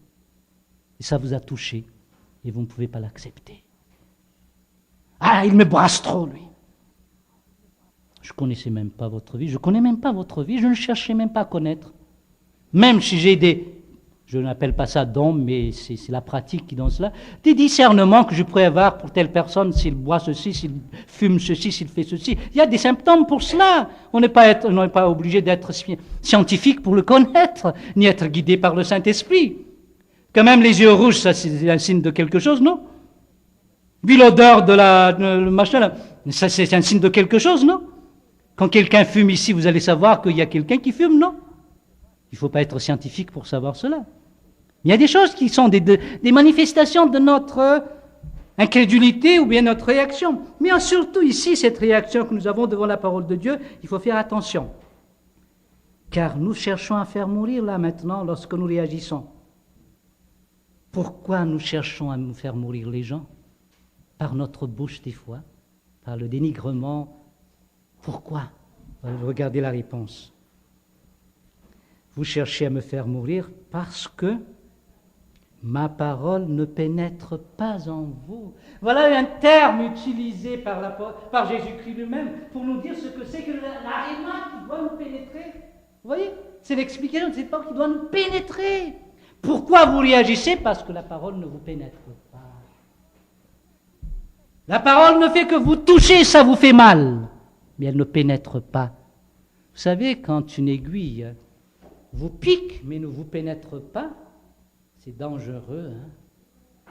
Et ça vous a touché, et vous ne pouvez pas l'accepter. Ah, il me brasse trop, lui. Je ne connaissais même pas votre vie, je ne connais même pas votre vie, je ne cherchais même pas à connaître. Même si j'ai je n'appelle pas ça dons, mais c'est la pratique qui donne cela, des discernements que je pourrais avoir pour telle personne, s'il boit ceci, s'il fume ceci, s'il fait ceci. Il y a des symptômes pour cela. On n'est pas obligé d'être scientifique pour le connaître, ni être guidé par le Saint-Esprit. Quand même, les yeux rouges, ça c'est un signe de quelque chose, non? Puis l'odeur de le machin, là, ça c'est un signe de quelque chose, non? Quand quelqu'un fume ici, vous allez savoir qu'il y a quelqu'un qui fume, non? Il ne faut pas être scientifique pour savoir cela. Il y a des choses qui sont des manifestations de notre incrédulité ou bien notre réaction. Mais surtout ici, cette réaction que nous avons devant la parole de Dieu, il faut faire attention. Car nous cherchons à faire mourir là maintenant lorsque nous réagissons. Pourquoi nous cherchons à nous faire mourir les gens? Par notre bouche des fois, par le dénigrement. Pourquoi? Regardez la réponse. Vous cherchez à me faire mourir parce que ma parole ne pénètre pas en vous. Voilà un terme utilisé par Jésus-Christ lui-même pour nous dire ce que c'est que la rhéma qui doit nous pénétrer. Vous voyez? C'est l'explication de cette parole qui doit nous pénétrer. Pourquoi vous réagissez? Parce que la parole ne vous pénètre pas. La parole ne fait que vous toucher, ça vous fait mal, mais elle ne pénètre pas. Vous savez, quand une aiguille vous pique, mais ne vous pénètre pas, c'est dangereux, hein?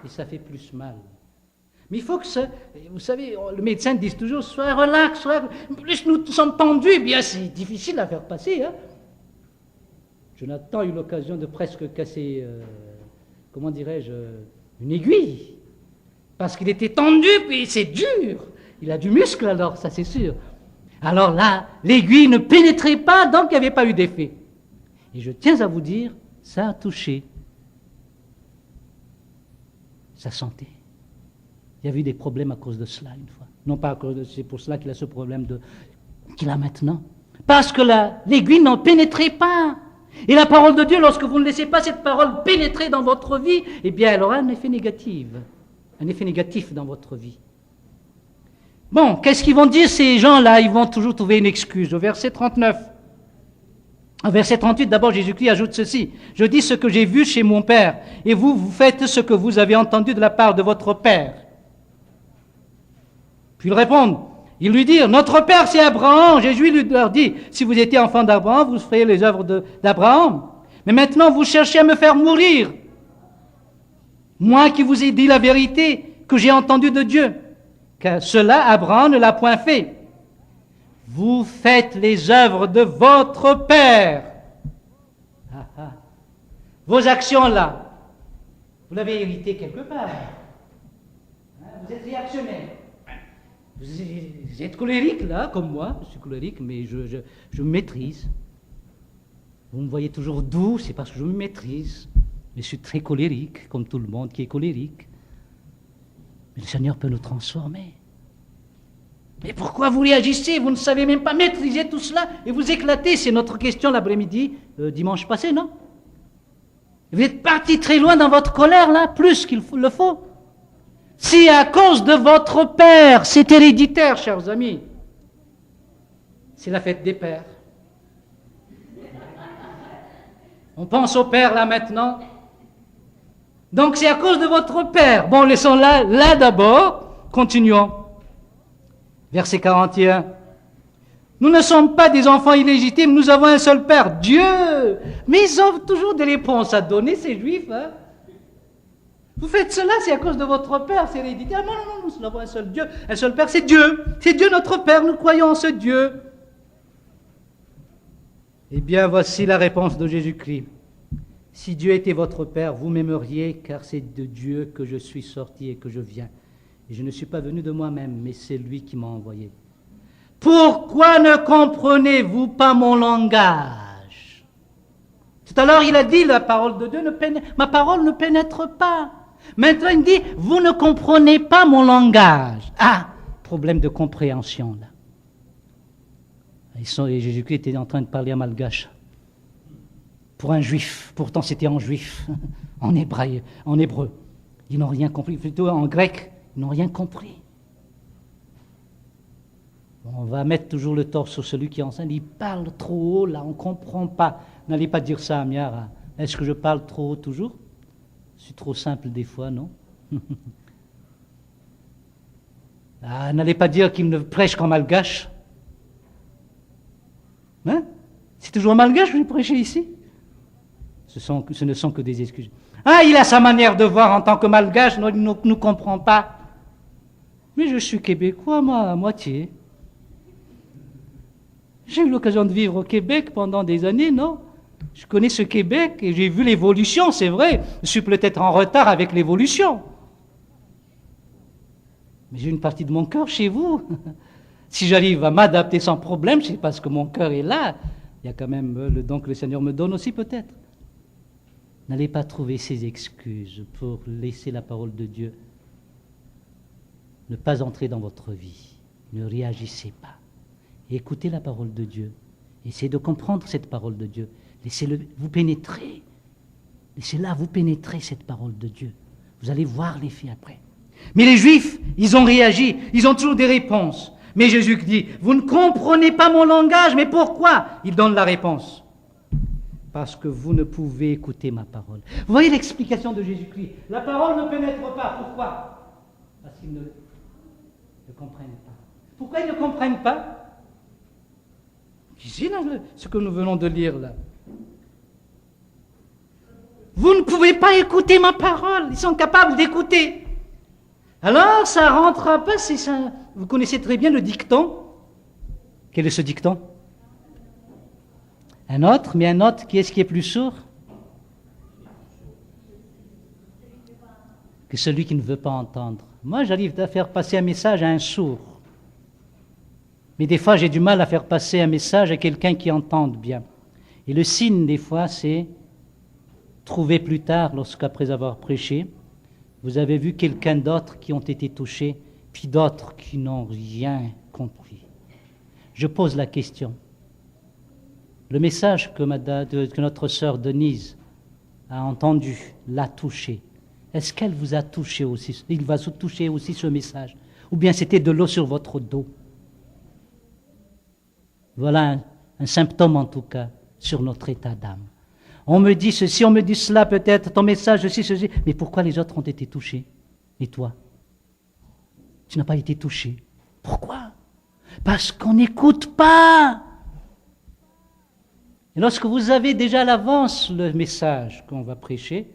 Et ça fait plus mal. Mais il faut que vous savez, le médecin dit toujours, sois relax, plus nous sommes tendus, eh bien c'est difficile à faire passer, hein? Jonathan a eu l'occasion de presque casser, comment dirais-je, une aiguille. Parce qu'il était tendu, puis c'est dur. Il a du muscle alors, ça c'est sûr. Alors là, l'aiguille ne pénétrait pas, donc il n'y avait pas eu d'effet. Et je tiens à vous dire, ça a touché sa santé. Il y a eu des problèmes à cause de cela une fois. Non pas à cause de, c'est pour cela qu'il a ce problème qu'il a maintenant. Parce que l'aiguille n'en pénétrait pas. Et la parole de Dieu, lorsque vous ne laissez pas cette parole pénétrer dans votre vie, eh bien, elle aura un effet négatif dans votre vie. Bon, qu'est-ce qu'ils vont dire ces gens-là? Ils vont toujours trouver une excuse. Au verset 39. Au verset 38, d'abord, Jésus-Christ ajoute ceci. « Je dis ce que j'ai vu chez mon Père, et vous, vous faites ce que vous avez entendu de la part de votre Père. » Puis ils répondent. Ils lui disent, notre père c'est Abraham. Jésus leur dit, si vous étiez enfant d'Abraham, vous feriez les œuvres d'Abraham. Mais maintenant vous cherchez à me faire mourir. Moi qui vous ai dit la vérité, que j'ai entendue de Dieu. Car cela, Abraham ne l'a point fait. Vous faites les œuvres de votre père. Vos actions là, vous l'avez hérité quelque part. vous êtes réactionnaire. Vous êtes colérique, là, comme moi. Je suis colérique, mais je me maîtrise. Vous me voyez toujours doux, c'est parce que je me maîtrise. Mais je suis très colérique, comme tout le monde qui est colérique. Mais le Seigneur peut nous transformer. Mais pourquoi vous réagissez? Vous ne savez même pas maîtriser tout cela et vous éclatez. C'est notre question l'après-midi, dimanche passé, non? Vous êtes parti très loin dans votre colère, là, plus qu'il le faut. Si à cause de votre père, c'est héréditaire, chers amis, c'est la fête des pères. On pense au père, là, maintenant. Donc c'est à cause de votre père. Bon, laissons là d'abord. Continuons. Verset 41. Nous ne sommes pas des enfants illégitimes, nous avons un seul Père, Dieu. Mais ils ont toujours des réponses à donner, ces Juifs. Hein? Vous faites cela, c'est à cause de votre Père, c'est héréditaire. Non, nous avons un seul Dieu. Un seul Père, c'est Dieu. C'est Dieu notre Père, nous croyons en ce Dieu. Eh bien, voici la réponse de Jésus-Christ. Si Dieu était votre Père, vous m'aimeriez, car c'est de Dieu que je suis sorti et que je viens. Et je ne suis pas venu de moi-même, mais c'est lui qui m'a envoyé. Pourquoi ne comprenez-vous pas mon langage? Tout à l'heure, il a dit, la parole de Dieu, ma parole ne pénètre pas. Maintenant, il dit, vous ne comprenez pas mon langage. Ah, problème de compréhension, là. Et Jésus-Christ était en train de parler en malgache. Pour un juif, pourtant c'était en juif, en hébreu. Ils n'ont rien compris, plutôt en grec, ils n'ont rien compris. On va mettre toujours le tort sur celui qui enseigne. Il parle trop haut, là, on ne comprend pas. N'allez pas dire ça à Miara. Est-ce que je parle trop haut toujours? Je suis trop simple des fois, non? N'allez pas dire qu'il ne prêche qu'en malgache. Hein? C'est toujours en malgache que je prêche ici? Ce ne sont que des excuses. Ah, il a sa manière de voir en tant que malgache, il ne comprend pas. Mais je suis québécois, moi, à moitié. J'ai eu l'occasion de vivre au Québec pendant des années, non? Je connais ce Québec et j'ai vu l'évolution, c'est vrai. Je suis peut-être en retard avec l'évolution. Mais j'ai une partie de mon cœur chez vous. Si j'arrive à m'adapter sans problème, c'est parce que mon cœur est là. Il y a quand même le don que le Seigneur me donne aussi, peut-être. N'allez pas trouver ces excuses pour laisser la parole de Dieu ne pas entrer dans votre vie. Ne réagissez pas. Écoutez la parole de Dieu. Essayez de comprendre cette parole de Dieu. Laissez-le vous pénétrer. Laissez-la vous pénétrer, cette parole de Dieu. Vous allez voir l'effet après. Mais les Juifs, ils ont réagi. Ils ont toujours des réponses. Mais Jésus dit, vous ne comprenez pas mon langage. Mais pourquoi? Il donne la réponse. Parce que vous ne pouvez écouter ma parole. Vous voyez l'explication de Jésus-Christ. La parole ne pénètre pas. Pourquoi? Parce qu'ils ne comprennent pas. Pourquoi ils ne comprennent pas? Ici, là, ce que nous venons de lire là. Vous ne pouvez pas écouter ma parole. Ils sont capables d'écouter. Alors, ça ne rentre pas. Ça. Vous connaissez très bien le dicton. Quel est ce dicton? Un autre, mais un autre, qui est-ce qui est plus sourd que celui qui ne veut pas entendre. Moi, j'arrive à faire passer un message à un sourd. Mais des fois, j'ai du mal à faire passer un message à quelqu'un qui entende bien. Et le signe, des fois, c'est trouver plus tard, lorsqu'après avoir prêché, vous avez vu quelqu'un d'autre qui ont été touchés, puis d'autres qui n'ont rien compris. Je pose la question. Le message que notre sœur Denise a entendu, l'a touché. Est-ce qu'elle vous a touché aussi? Il va se toucher aussi ce message. Ou bien c'était de l'eau sur votre dos? Voilà un symptôme en tout cas sur notre état d'âme. On me dit ceci, on me dit cela peut-être, ton message, ceci. Mais pourquoi les autres ont été touchés? Et toi? Tu n'as pas été touché. Pourquoi? Parce qu'on n'écoute pas. Et lorsque vous avez déjà à l'avance le message qu'on va prêcher,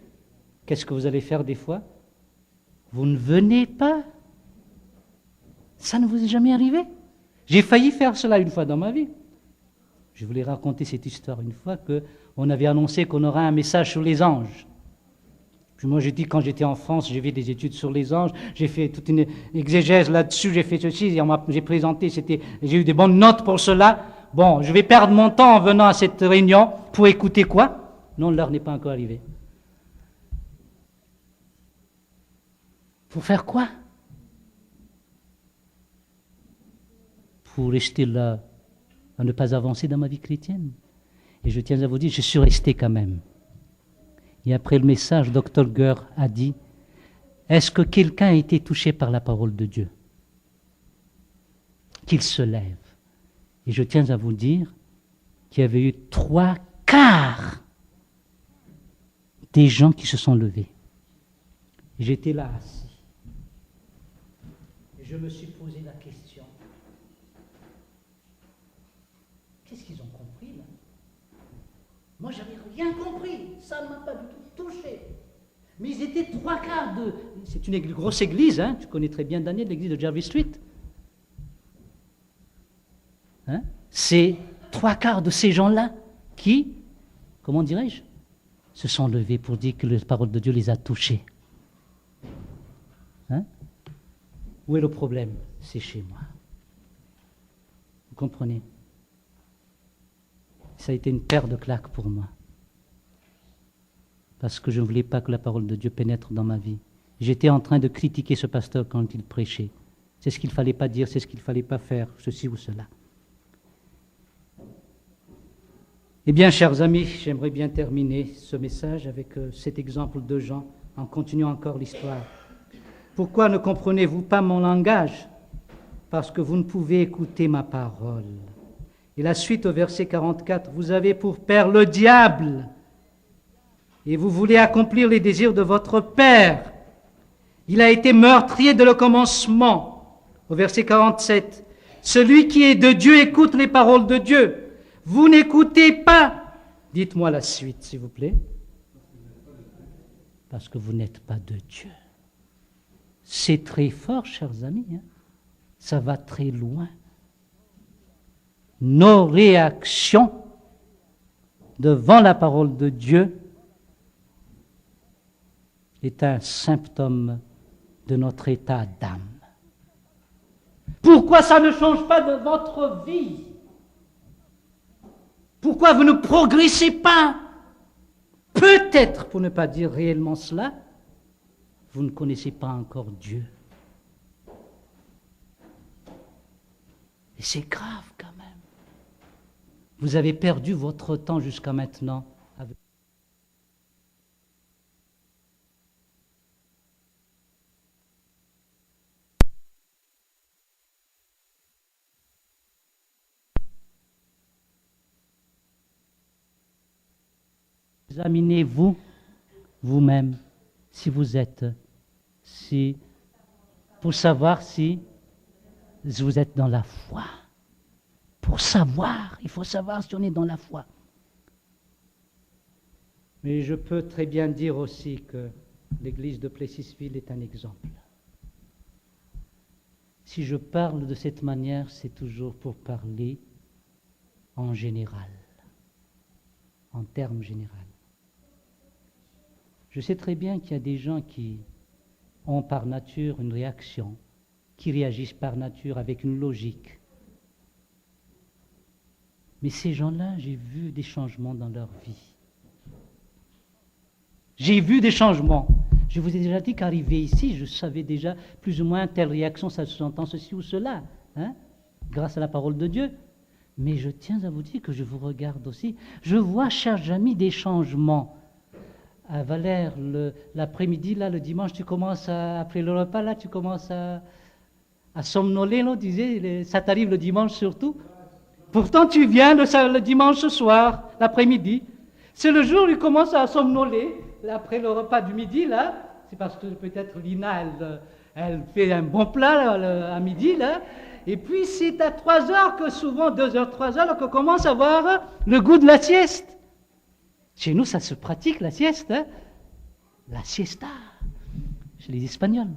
qu'est-ce que vous allez faire des fois? Vous ne venez pas. Ça ne vous est jamais arrivé? J'ai failli faire cela une fois dans ma vie. Je voulais raconter cette histoire une fois qu'on avait annoncé qu'on aura un message sur les anges. Puis moi, j'ai dit, quand j'étais en France, j'ai fait des études sur les anges, j'ai fait toute une exégèse là-dessus, j'ai fait ceci, j'ai présenté, j'ai eu des bonnes notes pour cela. Bon, je vais perdre mon temps en venant à cette réunion pour écouter quoi? Non, l'heure n'est pas encore arrivée. Pour faire quoi? Pour rester là, à ne pas avancer dans ma vie chrétienne. Et je tiens à vous dire, je suis resté quand même. Et après le message, Dr. Gurr a dit, est-ce que quelqu'un a été touché par la parole de Dieu? Qu'il se lève. Et je tiens à vous dire qu'il y avait eu 3/4 des gens qui se sont levés. J'étais là assis. Et je me suis posé la question. Qu'est-ce qu'ils ont compris là? Moi, j'avais rien compris. Ça ne m'a pas du tout touché. Mais ils étaient 3/4 de... C'est une grosse église, hein? Tu connais très bien Daniel, l'église de Jervis Street. Hein? C'est 3/4 de ces gens-là qui, comment dirais-je, se sont levés pour dire que la parole de Dieu les a touchés. Hein? Où est le problème? C'est chez moi. Vous comprenez? Ça a été une paire de claques pour moi. Parce que je ne voulais pas que la parole de Dieu pénètre dans ma vie. J'étais en train de critiquer ce pasteur quand il prêchait. C'est ce qu'il ne fallait pas dire, c'est ce qu'il ne fallait pas faire, ceci ou cela. Eh bien, chers amis, j'aimerais bien terminer ce message avec cet exemple de Jean, en continuant encore l'histoire. Pourquoi ne comprenez-vous pas mon langage? Parce que vous ne pouvez écouter ma parole. Et la suite au verset 44, vous avez pour père le diable, et vous voulez accomplir les désirs de votre père. Il a été meurtrier dès le commencement. Au verset 47, celui qui est de Dieu écoute les paroles de Dieu. Vous n'écoutez pas. Dites-moi la suite, s'il vous plaît. Parce que vous n'êtes pas de Dieu. C'est très fort, chers amis. Hein? Ça va très loin. Nos réactions devant la parole de Dieu est un symptôme de notre état d'âme. Pourquoi ça ne change pas de votre vie? Pourquoi vous ne progressez pas? Peut-être, pour ne pas dire réellement cela, vous ne connaissez pas encore Dieu. Et c'est grave quand même. Vous avez perdu votre temps jusqu'à maintenant avec... Examinez-vous vous-même si vous êtes, pour savoir si vous êtes dans la foi. Pour savoir, il faut savoir si on est dans la foi. Mais je peux très bien dire aussi que l'église de Plessisville est un exemple. Si je parle de cette manière, c'est toujours pour parler en général, en termes généraux. Je sais très bien qu'il y a des gens qui ont par nature une réaction, qui réagissent par nature avec une logique. Mais ces gens-là, j'ai vu des changements dans leur vie. J'ai vu des changements. Je vous ai déjà dit qu'arrivé ici, je savais déjà plus ou moins telle réaction, ça s'entend ceci ou cela, hein, grâce à la parole de Dieu. Mais je tiens à vous dire que je vous regarde aussi. Je vois, chers amis, des changements. À Valère, l'après-midi, là, le dimanche, tu commences après le repas, là, tu commences à somnoler, là, ça t'arrive le dimanche surtout. Pourtant, tu viens le dimanche soir, l'après-midi. C'est le jour où tu commences à somnoler, après le repas du midi, là. C'est parce que peut-être Lina, elle fait un bon plat là, à midi, là. Et puis, c'est à 3 heures que souvent, 2 heures, 3 heures, qu'on commence à avoir le goût de la sieste. Chez nous, ça se pratique, la sieste, hein? La siesta, chez les Espagnols.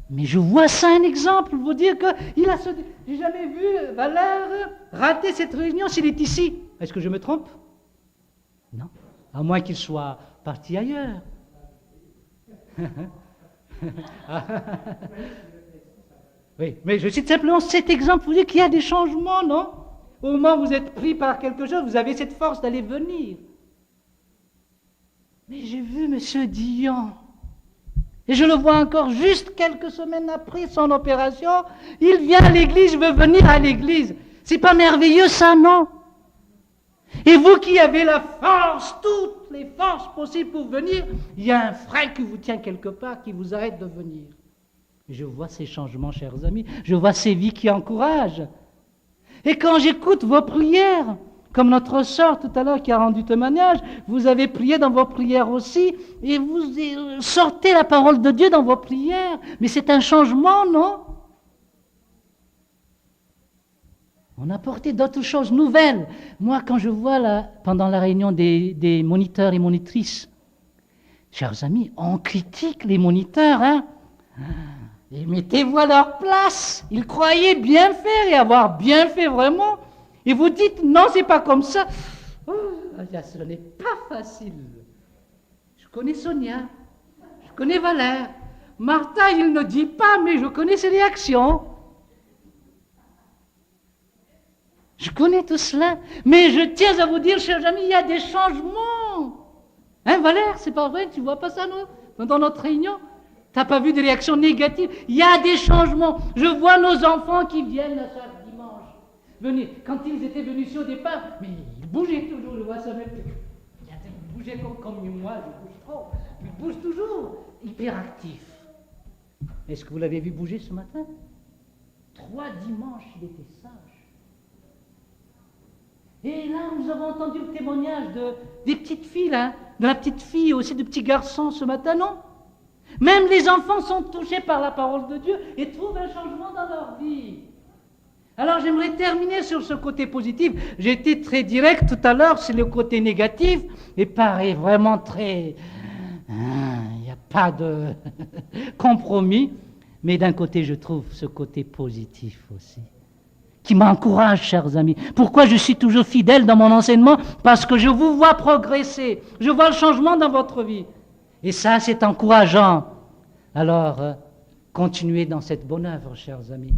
Mais je vois ça un exemple, pour vous dire que j'ai jamais vu Valère rater cette réunion s'il est ici. Est-ce que je me trompe? Non. À moins qu'il soit parti ailleurs. Oui, mais je cite simplement cet exemple pour dire qu'il y a des changements, non? Au moment où vous êtes pris par quelque chose, vous avez cette force d'aller venir. Mais j'ai vu M. Dion, et je le vois encore juste quelques semaines après son opération, il vient à l'église, je veux venir à l'église. C'est pas merveilleux ça, non? Et vous qui avez la force, toutes les forces possibles pour venir, il y a un frein qui vous tient quelque part, qui vous arrête de venir. Je vois ces changements, chers amis, je vois ces vies qui encouragent. Et quand j'écoute vos prières, comme notre sœur tout à l'heure qui a rendu témoignage, vous avez prié dans vos prières aussi, et vous sortez la parole de Dieu dans vos prières. Mais c'est un changement, non? On a apporté d'autres choses nouvelles. Moi, quand je vois pendant la réunion des moniteurs et monitrices, chers amis, on critique les moniteurs, hein? Et mettez-vous à leur place. Ils croyaient bien faire et avoir bien fait vraiment. Et vous dites, non, c'est pas comme ça. Oh, ce n'est pas facile. Je connais Sonia, je connais Valère. Martha, il ne dit pas, mais je connais ses réactions. Je connais tout cela. Mais je tiens à vous dire, chers amis, il y a des changements. Hein, Valère, c'est pas vrai, tu vois pas ça, non? Dans notre réunion, tu n'as pas vu des réactions négatives. Il y a des changements. Je vois nos enfants qui viennent à chaque dimanche. Venir. Quand ils étaient venus ici au départ, mais ils bougeaient toujours, je vois ça même. Ils bougeaient comme moi, je bouge trop. Ils bougent toujours, hyperactifs. Est-ce que vous l'avez vu bouger ce matin? 3 dimanches, il était sage. Et là, nous avons entendu le témoignage des petites filles, là, de la petite fille, aussi de petits garçons ce matin, non? Même les enfants sont touchés par la parole de Dieu et trouvent un changement dans leur vie. Alors j'aimerais terminer sur ce côté positif. J'ai été très direct tout à l'heure, c'est le côté négatif, et paraît vraiment très... Il n'y a pas de compromis, mais d'un côté je trouve ce côté positif aussi, qui m'encourage, chers amis. Pourquoi je suis toujours fidèle dans mon enseignement? Parce que je vous vois progresser, je vois le changement dans votre vie. Et ça, c'est encourageant. Alors, continuez dans cette bonne œuvre, chers amis.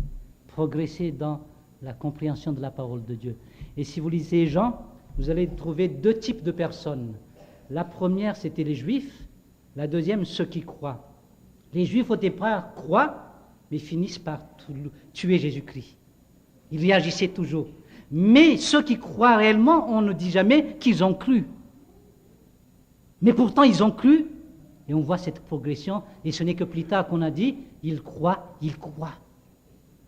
Progressez dans la compréhension de la parole de Dieu. Et si vous lisez Jean, vous allez trouver 2 types de personnes. La première, c'était les Juifs. La deuxième, ceux qui croient. Les Juifs, au départ, croient, mais finissent par tuer Jésus-Christ. Ils réagissaient toujours. Mais ceux qui croient réellement, on ne dit jamais qu'ils ont cru. Mais pourtant, ils ont cru. Et on voit cette progression, et ce n'est que plus tard qu'on a dit, ils croient,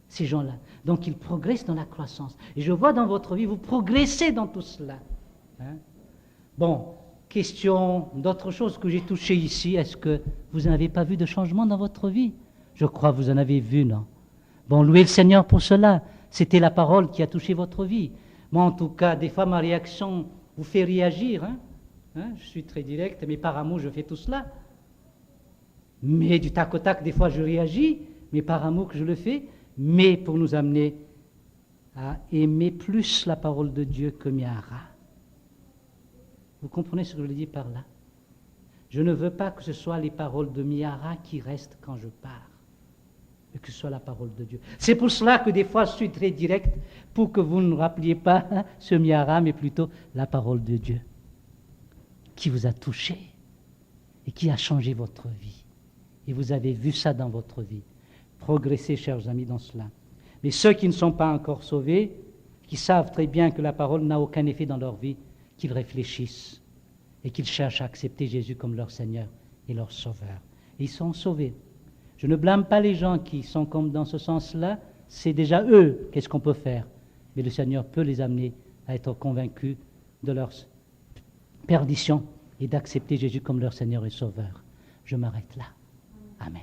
ces gens-là. Donc ils progressent dans la croissance. Et je vois dans votre vie, vous progressez dans tout cela. Hein? Bon, question d'autre chose que j'ai touché ici, est-ce que vous n'avez pas vu de changement dans votre vie? Je crois que vous en avez vu, non? Bon, louez le Seigneur pour cela. C'était la parole qui a touché votre vie. Moi, en tout cas, des fois, ma réaction vous fait réagir. Je suis très direct, mais par amour, je fais tout cela. Mais du tac au tac, des fois je réagis, mais par amour que je le fais, mais pour nous amener à aimer plus la parole de Dieu que Miara. Vous comprenez ce que je dis par là? Je ne veux pas que ce soit les paroles de Miara qui restent quand je pars, mais que ce soit la parole de Dieu. C'est pour cela que des fois je suis très direct, pour que vous ne rappeliez pas ce Miara, mais plutôt la parole de Dieu, qui vous a touché et qui a changé votre vie. Et vous avez vu ça dans votre vie. Progressez, chers amis, dans cela. Mais ceux qui ne sont pas encore sauvés, qui savent très bien que la parole n'a aucun effet dans leur vie, qu'ils réfléchissent et qu'ils cherchent à accepter Jésus comme leur Seigneur et leur Sauveur. Et ils sont sauvés. Je ne blâme pas les gens qui sont comme dans ce sens-là. C'est déjà eux, qu'est-ce qu'on peut faire? Mais le Seigneur peut les amener à être convaincus de leur perdition et d'accepter Jésus comme leur Seigneur et Sauveur. Je m'arrête là. Amen.